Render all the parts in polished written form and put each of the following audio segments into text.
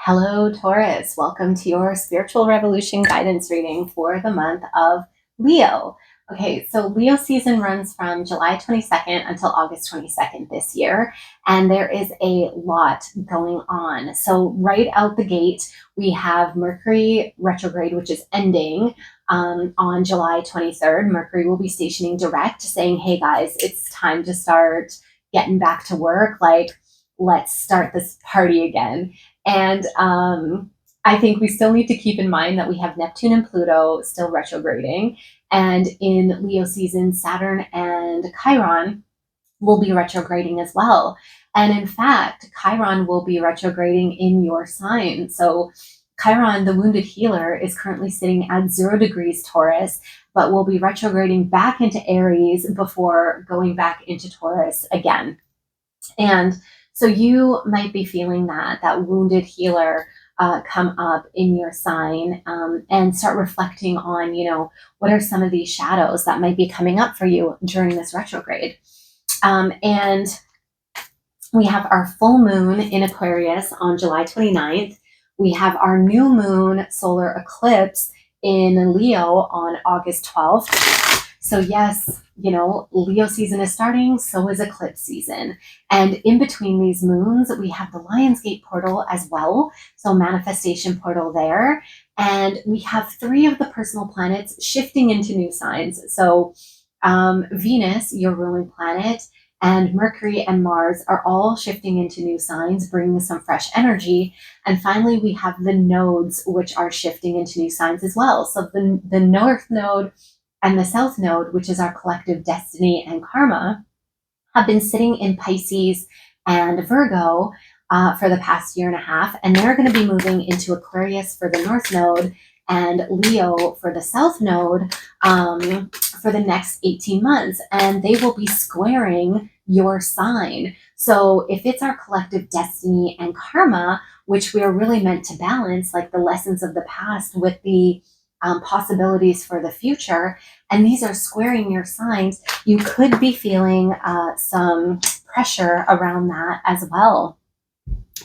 Hello, Taurus. Welcome to your spiritual revolution guidance reading for the month of Leo. Okay, so Leo season runs from July 22nd until August 22nd this year, and there is a lot going on. So, right out the gate, we have Mercury retrograde, which is ending on July 23rd. Mercury will be stationing direct, saying, hey guys, it's time to start getting back to work. Like, let's start this party again. And I think we still need to keep in mind that we have Neptune and Pluto still retrograding. And in Leo season, Saturn and Chiron will be retrograding as well. And in fact, Chiron will be retrograding in your sign. So Chiron, the wounded healer, is currently sitting at 0 degrees Taurus, but will be retrograding back into Aries before going back into Taurus again. And so you might be feeling that wounded healer come up in your sign, and start reflecting on, what are some of these shadows that might be coming up for you during this retrograde. And we have our full moon in Aquarius on July 29th. We have our new moon solar eclipse in Leo on August 12th. So yes, Leo season is starting, so is eclipse season. And in between these moons, we have the Lionsgate portal as well. So manifestation portal there. And we have 3 of the personal planets shifting into new signs. So Venus, your ruling planet, and Mercury and Mars are all shifting into new signs, bringing some fresh energy. And finally, we have the nodes, which are shifting into new signs as well. So the North Node and the South Node, which is our collective destiny and karma, have been sitting in Pisces and Virgo for the past year and a half. And they're going to be moving into Aquarius for the North Node and Leo for the South Node for the next 18 months. And they will be squaring your sign. So if it's our collective destiny and karma, which we are really meant to balance, like the lessons of the past with the possibilities for the future, and these are squaring your signs, you could be feeling some pressure around that as well.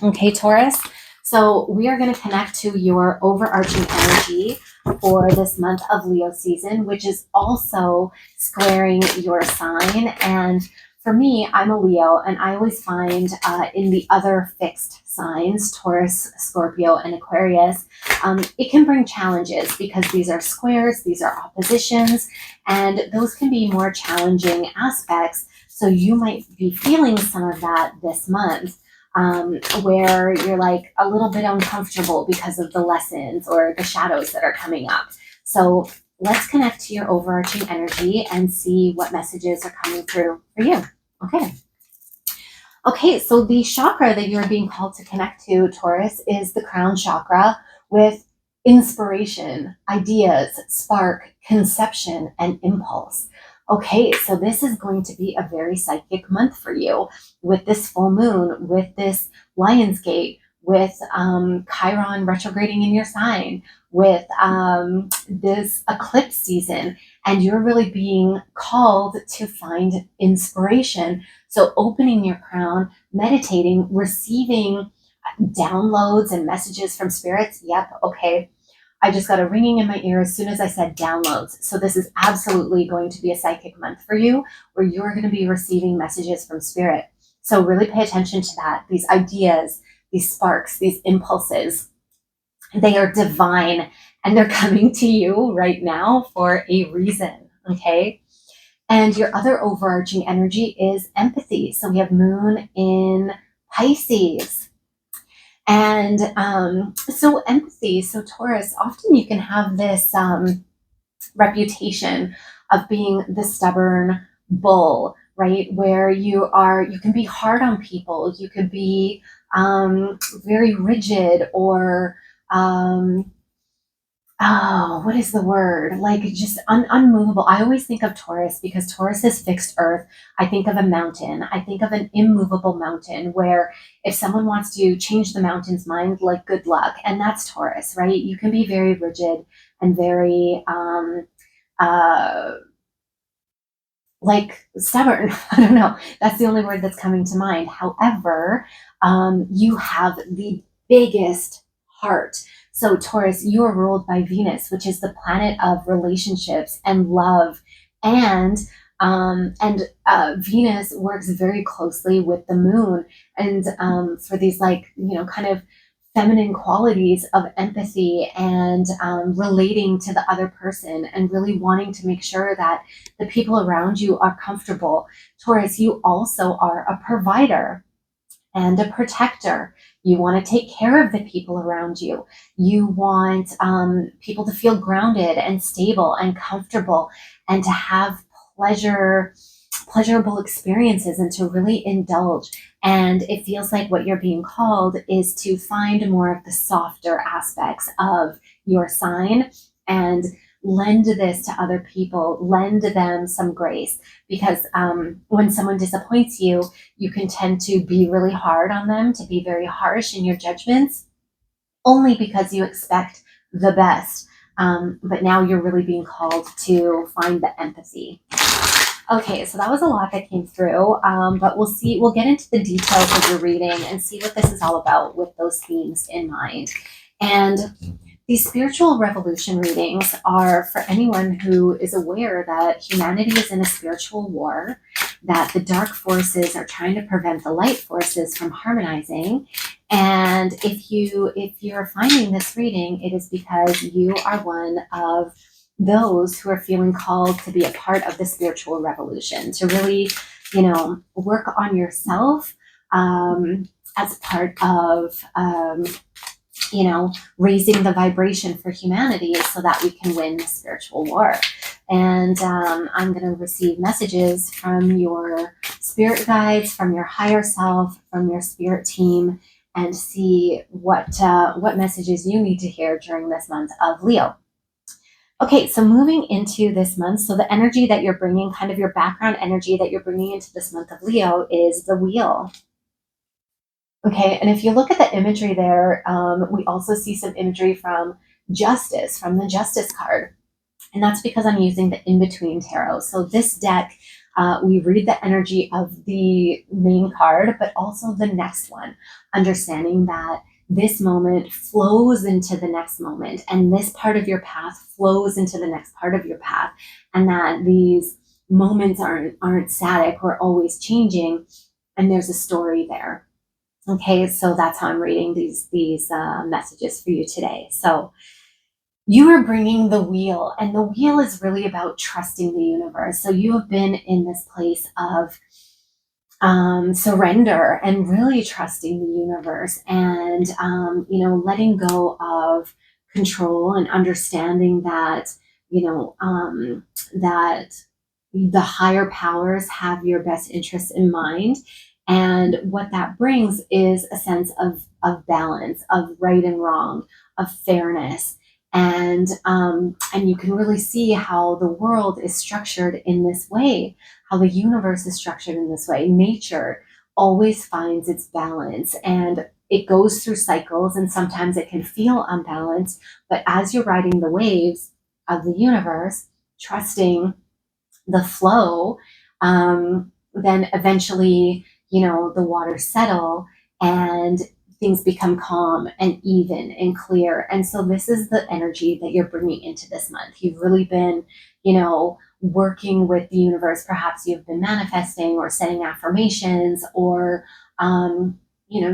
Okay, Taurus. So we are going to connect to your overarching energy for this month of Leo season, which is also squaring your sign. And for me, I'm a Leo, and I always find in the other fixed signs, Taurus, Scorpio, and Aquarius, it can bring challenges because these are squares, these are oppositions, and those can be more challenging aspects. So you might be feeling some of that this month. Where you're like a little bit uncomfortable because of the lessons or the shadows that are coming up. So let's connect to your overarching energy and see what messages are coming through for you. Okay, so the chakra that you're being called to connect to, Taurus, is the crown chakra with inspiration, ideas, spark, conception, and impulse. Okay, so this is going to be a very psychic month for you with this full moon, with this Lionsgate, with Chiron retrograding in your sign, with this eclipse season, and you're really being called to find inspiration. So opening your crown, meditating, receiving downloads and messages from spirits. Yep, okay. I just got a ringing in my ear as soon as I said downloads. So this is absolutely going to be a psychic month for you where you're going to be receiving messages from spirit. So really pay attention to that. These ideas, these sparks, these impulses, they are divine and they're coming to you right now for a reason, okay? And your other overarching energy is empathy. So we have moon in Pisces. And so empathy, so Taurus, often you can have this reputation of being the stubborn bull, right? Where you can be hard on people. You could be very rigid or what is the word? Like just unmovable. I always think of Taurus because Taurus is fixed earth. I think of a mountain. I think of an immovable mountain where if someone wants to change the mountain's mind, like good luck. And that's Taurus, right? You can be very rigid and very like stubborn. I don't know. That's the only word that's coming to mind. However, you have the biggest heart. So Taurus, you are ruled by Venus, which is the planet of relationships and love, and Venus works very closely with the moon, and for these, like, kind of feminine qualities of empathy and relating to the other person and really wanting to make sure that the people around you are comfortable. Taurus, you also are a provider and a protector. You want to take care of the people around you. You want people to feel grounded and stable and comfortable and to have pleasurable experiences and to really indulge. And it feels like what you're being called is to find more of the softer aspects of your sign and lend this to other people, lend them some grace. Because when someone disappoints you, you can tend to be really hard on them, to be very harsh in your judgments, only because you expect the best. But now you're really being called to find the empathy. Okay, so that was a lot that came through, but we'll get into the details of your reading and see what this is all about with those themes in mind. And these spiritual revolution readings are for anyone who is aware that humanity is in a spiritual war, that the dark forces are trying to prevent the light forces from harmonizing. And if you're finding this reading, it is because you are one of those who are feeling called to be a part of the spiritual revolution, to really, work on yourself as part of, raising the vibration for humanity so that we can win the spiritual war. And I'm going to receive messages from your spirit guides, from your higher self, from your spirit team, and see what messages you need to hear during this month of Leo. Okay, so moving into this month, so the energy that you're bringing, kind of your background energy that you're bringing into this month of Leo, is the wheel. Okay, and if you look at the imagery there, we also see some imagery from Justice, from the Justice card. And that's because I'm using the In-Between Tarot. So this deck, we read the energy of the main card, but also the next one, understanding that this moment flows into the next moment, and this part of your path flows into the next part of your path, and that these moments aren't static, we're always changing, and there's a story there. Okay, so that's how I'm reading these messages for you today. So you are bringing the wheel, and the wheel is really about trusting the universe. So you have been in this place of surrender and really trusting the universe, and letting go of control and understanding that that the higher powers have your best interests in mind. And what that brings is a sense of balance, of right and wrong, of fairness. And you can really see how the world is structured in this way, how the universe is structured in this way. Nature always finds its balance, and it goes through cycles, and sometimes it can feel unbalanced. But as you're riding the waves of the universe, trusting the flow, then eventually, the waters settle and things become calm and even and clear. And so this is the energy that you're bringing into this month. You've really been, working with the universe. Perhaps you've been manifesting or setting affirmations, or,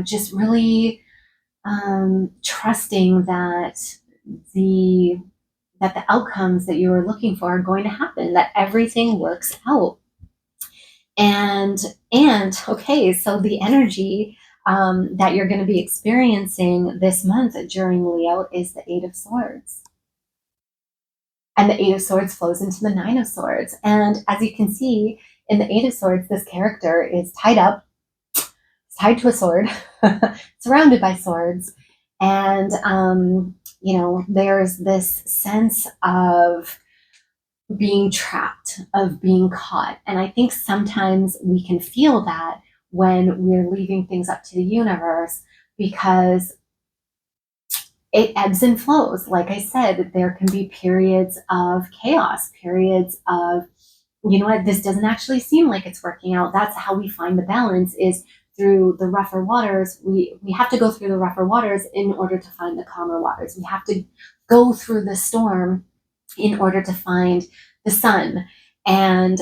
just really trusting that the outcomes that you are looking for are going to happen, that everything works out. And okay, so the energy that you're going to be experiencing this month during Leo is the Eight of Swords. And the Eight of Swords flows into the Nine of Swords. And as you can see in the Eight of Swords, this character is tied up, tied to a sword, surrounded by swords. And, there's this sense of being trapped, of being caught. And I think sometimes we can feel that when we're leaving things up to the universe, because it ebbs and flows. Like I said, there can be periods of chaos, periods of, this doesn't actually seem like it's working out. That's how we find the balance, is through the rougher waters, we have to go through the rougher waters in order to find the calmer waters. We have to go through the storm in order to find the sun. And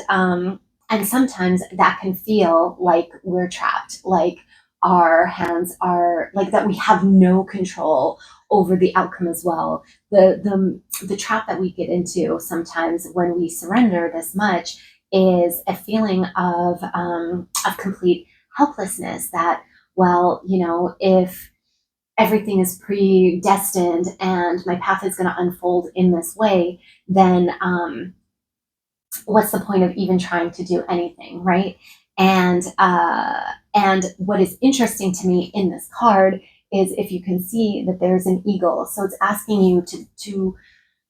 sometimes that can feel like we're trapped, like our hands are like that we have no control over the outcome as well. The trap that we get into sometimes when we surrender this much is a feeling of complete helplessness, that, well, if everything is predestined and my path is going to unfold in this way, then what's the point of even trying to do anything, right? And what is interesting to me in this card is, if you can see that there's an eagle, so it's asking you to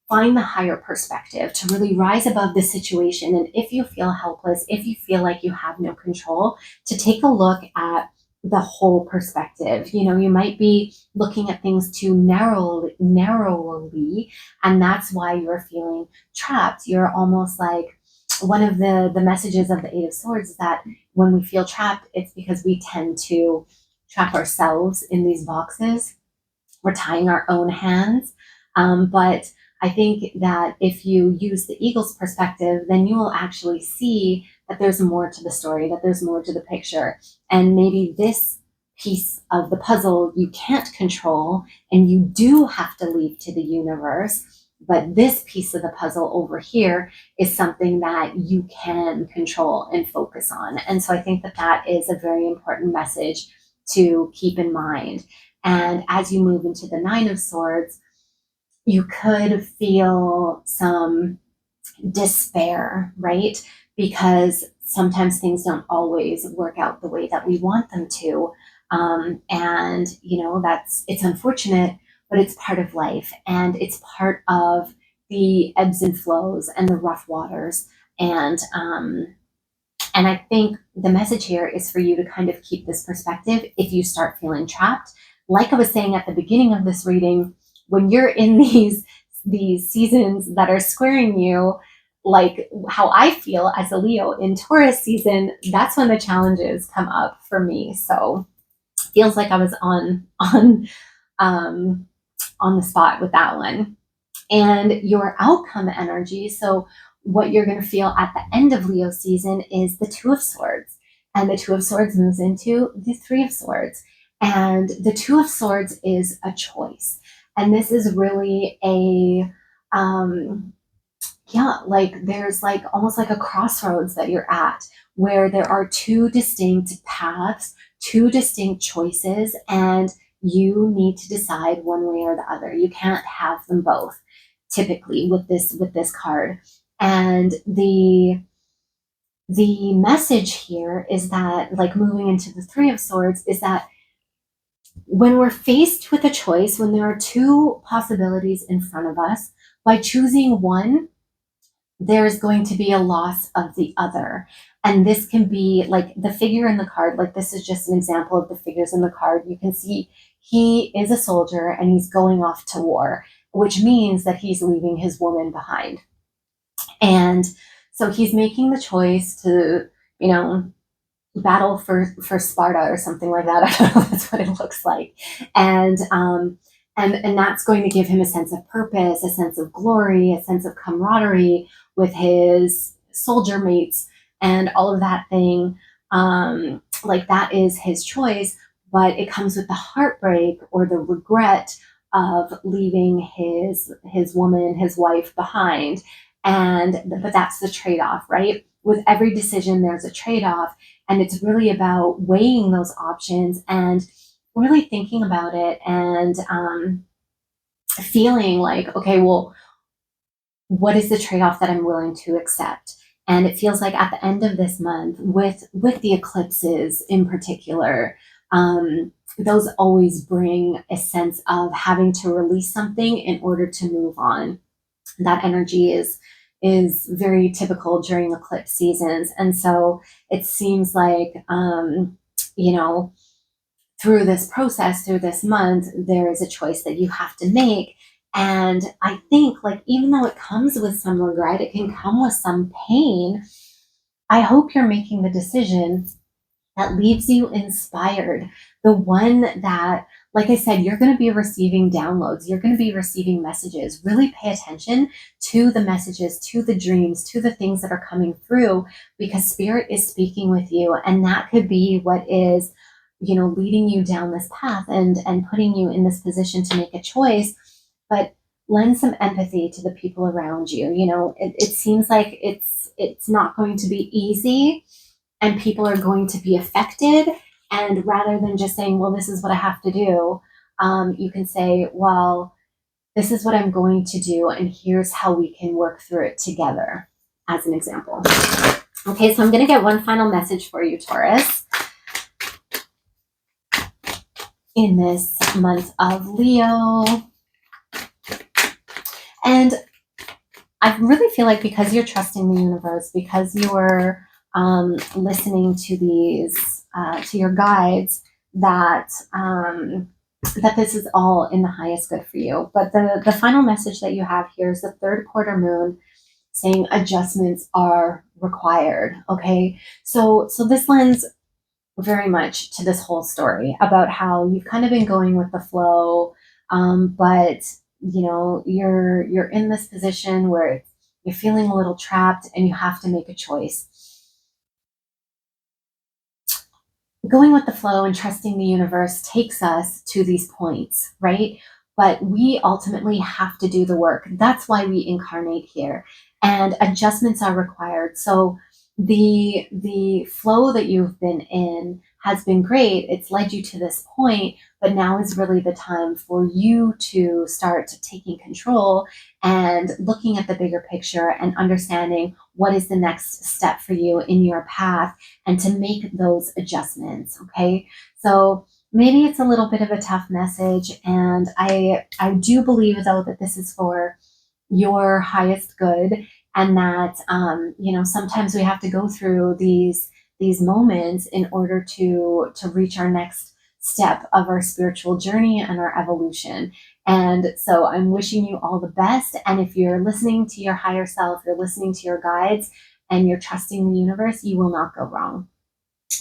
find the higher perspective, to really rise above the situation. And if you feel helpless, if you feel like you have no control, to take a look at the whole perspective. You might be looking at things too narrowly, and that's why you're feeling trapped. You're almost like, one of the messages of the Eight of Swords is that when we feel trapped, it's because we tend to trap ourselves in these boxes. We're tying our own hands. But I think that if you use the eagle's perspective, then you will actually see that there's more to the story, that there's more to the picture. And maybe this piece of the puzzle you can't control and you do have to leave to the universe. But this piece of the puzzle over here is something that you can control and focus on. And so I think that that is a very important message to keep in mind. And as you move into the Nine of Swords, you could feel some despair, right? Because sometimes things don't always work out the way that we want them to. And it's unfortunate, but it's part of life, and it's part of the ebbs and flows and the rough waters. And I think the message here is for you to kind of keep this perspective if you start feeling trapped. Like I was saying at the beginning of this reading, when you're in these seasons that are squaring you, like how I feel as a Leo in Taurus season, that's when the challenges come up for me. So feels like I was on the spot with that one. And your outcome energy, so what you're going to feel at the end of Leo season, is the Two of Swords. And the Two of Swords moves into the Three of Swords. And the Two of Swords is a choice. And this is really like there's like almost like a crossroads that you're at, where there are two distinct paths, two distinct choices, and you need to decide one way or the other. You can't have them both, typically, with this card. And the message here is that, like, moving into the Three of Swords, is that when we're faced with a choice, when there are two possibilities in front of us, by choosing one, there's going to be a loss of the other. And this can be like the figure in the card, like this is just an example of the figures in the card. You can see he is a soldier and he's going off to war, which means that he's leaving his woman behind. And so he's making the choice to, battle for Sparta or something like that. I don't know, that's what it looks like. And that's going to give him a sense of purpose, a sense of glory, a sense of camaraderie with his soldier mates and all of that thing. Like that is his choice, but it comes with the heartbreak or the regret of leaving his woman, his wife behind. But that's the trade-off, right? With every decision, there's a trade-off. And it's really about weighing those options and really thinking about it and feeling like, okay, well, what is the trade-off that I'm willing to accept? And it feels like at the end of this month, with the eclipses in particular, those always bring a sense of having to release something in order to move on. That energy is very typical during eclipse seasons. And so it seems like, through this process, through this month, there is a choice that you have to make. And I think, like, even though it comes with some regret, it can come with some pain. I hope you're making the decision that leaves you inspired. The one that, like I said, you're going to be receiving downloads, you're going to be receiving messages. Really pay attention to the messages, to the dreams, to the things that are coming through, because spirit is speaking with you. And that could be what is, leading you down this path and putting you in this position to make a choice. But lend some empathy to the people around you. It seems like it's not going to be easy, and people are going to be affected. And rather than just saying, well, this is what I have to do, you can say, well, this is what I'm going to do, and here's how we can work through it together, as an example. Okay, so I'm going to get one final message for you, Taurus, in this month of Leo. And I really feel like because you're trusting the universe, because you're listening to these, to your guides, that this is all in the highest good for you. But the final message that you have here is the third quarter moon saying adjustments are required. Okay, so this lends very much to this whole story about how you've kind of been going with the flow, but you're in this position where you're feeling a little trapped and you have to make a choice. Going with the flow and trusting the universe takes us to these points, right? But we ultimately have to do the work. That's why we incarnate here, and adjustments are required. So the flow that you've been in has been great. It's led you to this point, but now is really the time for you to start taking control and looking at the bigger picture and understanding what is the next step for you in your path, and to make those adjustments. Okay, so maybe it's a little bit of a tough message, and I do believe, though, that this is for your highest good, and that sometimes we have to go through these moments in order to reach our next step of our spiritual journey and our evolution. And so I'm wishing you all the best. And if you're listening to your higher self, you're listening to your guides, and you're trusting the universe, you will not go wrong.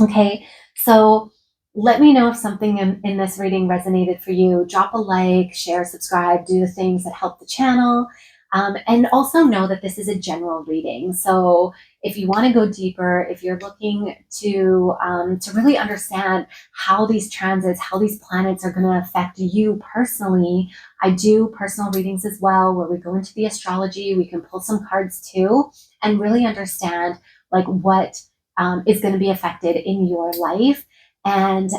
Okay, so let me know if something in this reading resonated for you. Drop a like, share, subscribe, do the things that help the channel. And also know that this is a general reading. So if you want to go deeper, if you're looking to really understand how these transits, how these planets are going to affect you personally, I do personal readings as well, where we go into the astrology. We can pull some cards too, and really understand like what is going to be affected in your life. And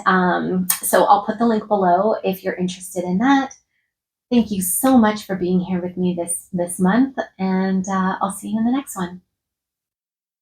so I'll put the link below if you're interested in that. Thank you so much for being here with me this month, and I'll see you in the next one.